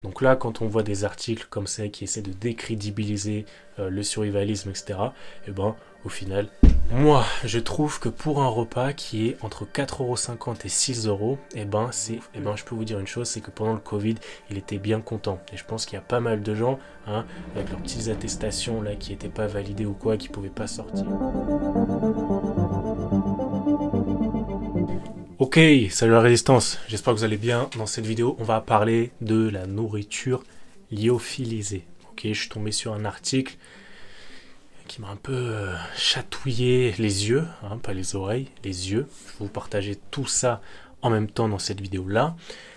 Donc là, quand on voit des articles comme ça qui essaient de décrédibiliser le survivalisme, etc., et ben, au final, moi, je trouve que pour un repas qui est entre 4,50 € et 6 €, et ben, je peux vous dire une chose, c'est que pendant le Covid, il était bien content. Et je pense qu'il y a pas mal de gens, hein, avec leurs petites attestations là, qui n'étaient pas validées ou quoi, qui ne pouvaient pas sortir. Ok, salut la résistance, j'espère que vous allez bien. Dans cette vidéo, on va parler de la nourriture lyophilisée. Ok, je suis tombé sur un article qui m'a un peu chatouillé les yeux, hein, pas les oreilles, les yeux. Je vais vous partager tout ça en même temps dans cette vidéo-là.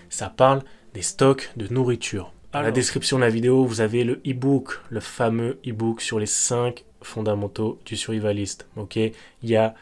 Ça parle des stocks de nourriture. Dans la description de la vidéo, vous avez le e-book, le fameux e-book sur les 5 fondamentaux du survivaliste. Ok, il y a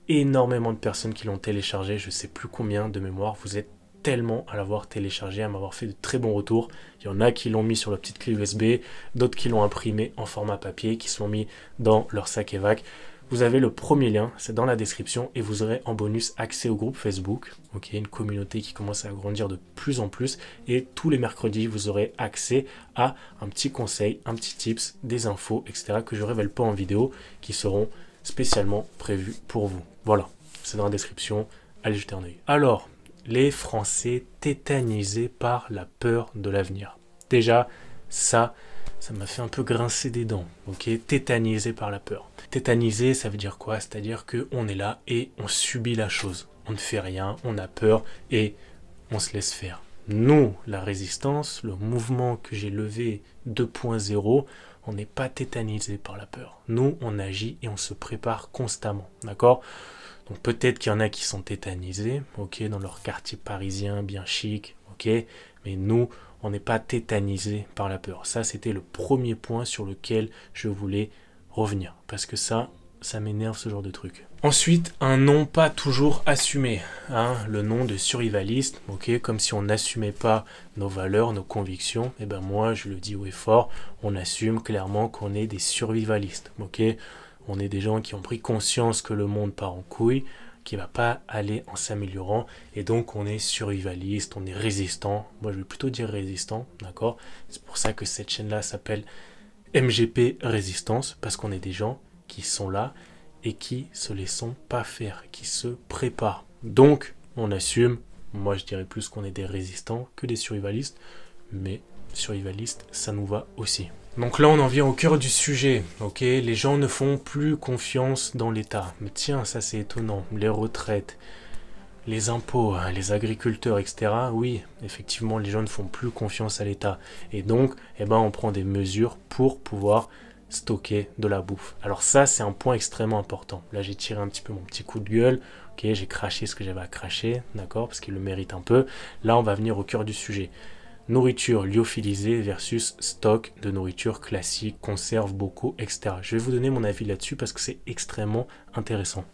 énormément de personnes qui l'ont téléchargé, je ne sais plus combien de mémoire, vous êtes tellement à l'avoir téléchargé, à m'avoir fait de très bons retours. Il y en a qui l'ont mis sur la petite clé USB, d'autres qui l'ont imprimé en format papier, qui se l'ont mis dans leur sac EVAC. Vous avez le premier lien, c'est dans la description, et vous aurez en bonus accès au groupe Facebook, ok, une communauté qui commence à grandir de plus en plus, et tous les mercredis, vous aurez accès à un petit conseil, un petit tips, des infos, etc., que je ne révèle pas en vidéo, qui seront spécialement prévus pour vous. Voilà, c'est dans la description, allez jeter un œil. Alors, les Français tétanisés par la peur de l'avenir. Déjà, ça m'a fait un peu grincer des dents, ok? Tétanisé par la peur. Tétanisé, ça veut dire quoi? C'est-à-dire qu'on est là et on subit la chose. On ne fait rien, on a peur et on se laisse faire. Nous, la résistance, le mouvement que j'ai levé 2.0, on n'est pas tétanisé par la peur. Nous, on agit et on se prépare constamment, d'accord? Donc peut-être qu'il y en a qui sont tétanisés, ok, dans leur quartier parisien bien chic, ok, mais nous, on n'est pas tétanisé par la peur. Ça, c'était le premier point sur lequel je voulais revenir, parce que ça m'énerve ce genre de truc. Ensuite, un nom pas toujours assumé, hein, le nom de survivaliste, ok, comme si on n'assumait pas nos valeurs, nos convictions, et ben moi je le dis haut et fort, on assume clairement qu'on est des survivalistes, ok, on est des gens qui ont pris conscience que le monde part en couille, qui va pas aller en s'améliorant, et donc on est survivaliste, on est résistant, moi je vais plutôt dire résistant, d'accord, c'est pour ça que cette chaîne là s'appelle MGP Résistance, parce qu'on est des gens qui sont là et qui se laissent pas faire, qui se préparent. Donc, on assume, moi je dirais plus qu'on est des résistants que des survivalistes, mais survivalistes, ça nous va aussi. Donc là, on en vient au cœur du sujet, ok? Les gens ne font plus confiance dans l'État. Mais tiens, ça c'est étonnant. Les retraites, les impôts, les agriculteurs, etc. Oui, effectivement, les gens ne font plus confiance à l'État. Et donc, eh ben, on prend des mesures pour pouvoir stocker de la bouffe. Alors ça, c'est un point extrêmement important. Là, j'ai tiré un petit peu mon petit coup de gueule. Ok, j'ai craché ce que j'avais à cracher, d'accord, parce qu'il le mérite un peu. Là, on va venir au cœur du sujet. Nourriture lyophilisée versus stock de nourriture classique, conserve, bocaux, etc. Je vais vous donner mon avis là-dessus parce que c'est extrêmement intéressant.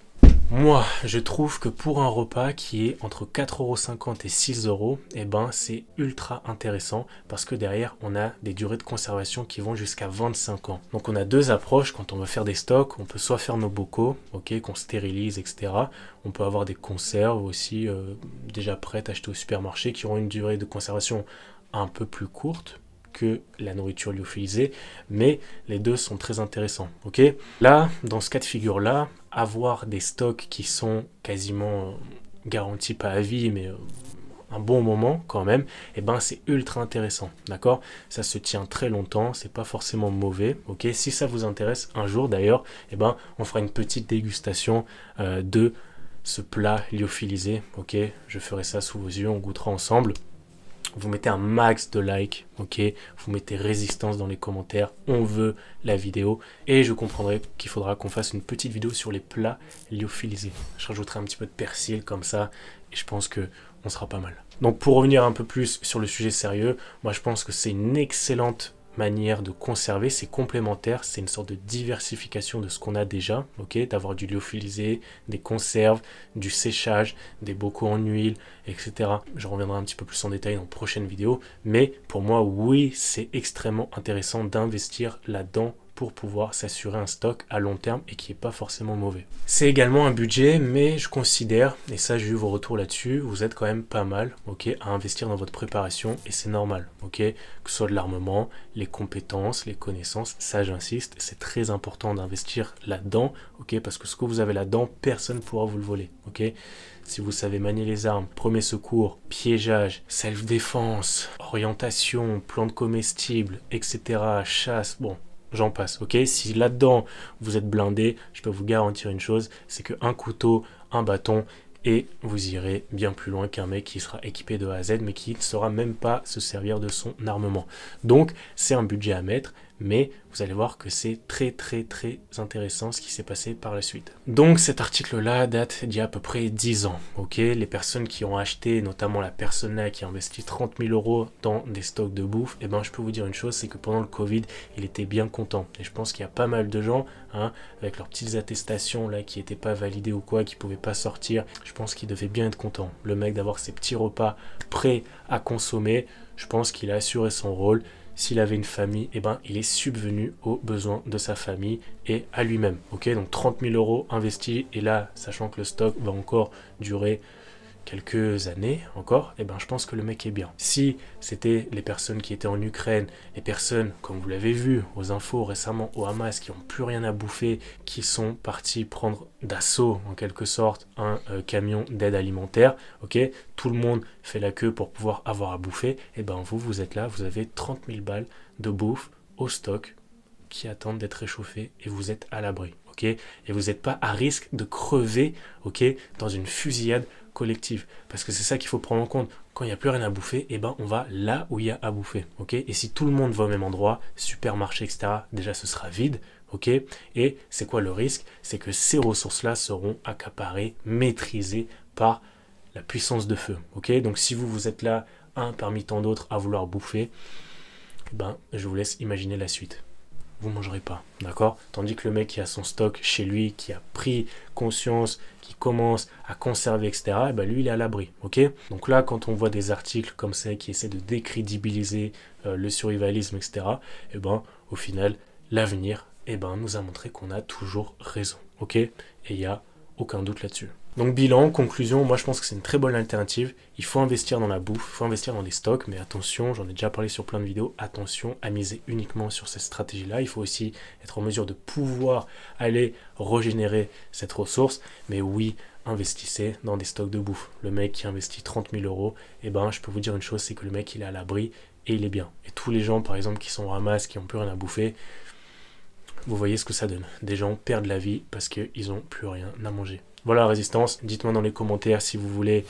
Moi, je trouve que pour un repas qui est entre 4,50 € et 6 €, eh ben, c'est ultra intéressant parce que derrière, on a des durées de conservation qui vont jusqu'à 25 ans. Donc, on a deux approches quand on veut faire des stocks. On peut soit faire nos bocaux, ok, qu'on stérilise, etc. On peut avoir des conserves aussi déjà prêtes, achetées au supermarché, qui auront une durée de conservation un peu plus courte que la nourriture lyophilisée, mais les deux sont très intéressants, ok? Là, dans ce cas de figure-là, avoir des stocks qui sont quasiment garantis pas à vie, mais un bon moment quand même, et ben c'est ultra intéressant, d'accord? Ça se tient très longtemps, c'est pas forcément mauvais, ok? Si ça vous intéresse, un jour d'ailleurs, et ben on fera une petite dégustation de ce plat lyophilisé, ok? Je ferai ça sous vos yeux, on goûtera ensemble. Vous mettez un max de likes, ok? Vous mettez résistance dans les commentaires, on veut la vidéo. Et je comprendrai qu'il faudra qu'on fasse une petite vidéo sur les plats lyophilisés. Je rajouterai un petit peu de persil comme ça, et je pense que on sera pas mal. Donc pour revenir un peu plus sur le sujet sérieux, moi je pense que c'est une excellente manière de conserver, c'est complémentaire, c'est une sorte de diversification de ce qu'on a déjà, ok, d'avoir du lyophilisé, des conserves, du séchage, des bocaux en huile, etc. Je reviendrai un petit peu plus en détail dans prochaine vidéo, mais pour moi, oui, c'est extrêmement intéressant d'investir là-dedans pour pouvoir s'assurer un stock à long terme et qui n'est pas forcément mauvais. C'est également un budget, mais je considère, et ça j'ai eu vos retours là-dessus, vous êtes quand même pas mal, ok, à investir dans votre préparation et c'est normal, ok, que ce soit de l'armement, les compétences, les connaissances, ça j'insiste, c'est très important d'investir là-dedans, ok, parce que ce que vous avez là-dedans, personne ne pourra vous le voler, ok. Si vous savez manier les armes, premier secours, piégeage, self-défense, orientation, plantes comestibles, etc., chasse, bon, j'en passe, ok? Si là-dedans, vous êtes blindé, je peux vous garantir une chose, c'est qu'un couteau, un bâton, et vous irez bien plus loin qu'un mec qui sera équipé de A à Z, mais qui ne saura même pas se servir de son armement. Donc, c'est un budget à mettre, mais vous allez voir que c'est très intéressant ce qui s'est passé par la suite. Donc cet article-là date d'il y a à peu près 10 ans, ok? Les personnes qui ont acheté, notamment la personne là qui a investi 30 000 € dans des stocks de bouffe, eh ben je peux vous dire une chose, c'est que pendant le Covid, il était bien content. Et je pense qu'il y a pas mal de gens, hein, avec leurs petites attestations là qui n'étaient pas validées ou quoi, qui pouvaient pas sortir, je pense qu'ils devaient bien être contents. Le mec d'avoir ses petits repas prêts à consommer, je pense qu'il a assuré son rôle. S'il avait une famille, eh ben, il est subvenu aux besoins de sa famille et à lui-même. Ok, donc 30 000 € investis, et là, sachant que le stock va encore durer quelques années encore, eh ben, je pense que le mec est bien. Si c'était les personnes qui étaient en Ukraine, les personnes, comme vous l'avez vu aux infos récemment au Hamas, qui n'ont plus rien à bouffer, qui sont partis prendre d'assaut en quelque sorte un camion d'aide alimentaire, ok, tout le monde fait la queue pour pouvoir avoir à bouffer, et ben vous êtes là, vous avez 30 000 balles de bouffe au stock qui attendent d'être réchauffés et vous êtes à l'abri, ok, et vous n'êtes pas à risque de crever, ok, dans une fusillade collective, parce que c'est ça qu'il faut prendre en compte. Quand il n'y a plus rien à bouffer, eh ben on va là où il y a à bouffer, ok, et si tout le monde va au même endroit, supermarché, etc., déjà ce sera vide, ok, et c'est quoi le risque? C'est que ces ressources-là seront accaparées, maîtrisées par la puissance de feu, ok, donc si vous êtes là, un parmi tant d'autres à vouloir bouffer, eh ben je vous laisse imaginer la suite. Vous ne mangerez pas, d'accord? Tandis que le mec qui a son stock chez lui, qui a pris conscience, qui commence à conserver, etc., et ben lui, il est à l'abri, ok? Donc là, quand on voit des articles comme ça qui essaient de décrédibiliser le survivalisme, etc., et ben au final, l'avenir, et ben nous a montré qu'on a toujours raison, ok? Et il n'y a aucun doute là-dessus. Donc bilan, conclusion, moi je pense que c'est une très bonne alternative. Il faut investir dans la bouffe, il faut investir dans des stocks, mais attention, j'en ai déjà parlé sur plein de vidéos, attention à miser uniquement sur cette stratégie-là. Il faut aussi être en mesure de pouvoir aller régénérer cette ressource. Mais oui, investissez dans des stocks de bouffe. Le mec qui investit 30 000 €, eh ben je peux vous dire une chose, c'est que le mec il est à l'abri et il est bien. Et tous les gens par exemple qui sont au Hamas, qui n'ont plus rien à bouffer, vous voyez ce que ça donne. Des gens perdent la vie parce qu'ils n'ont plus rien à manger. Voilà la résistance, dites-moi dans les commentaires si vous voulez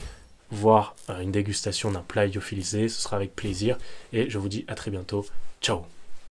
voir une dégustation d'un plat lyophilisé, ce sera avec plaisir et je vous dis à très bientôt, ciao.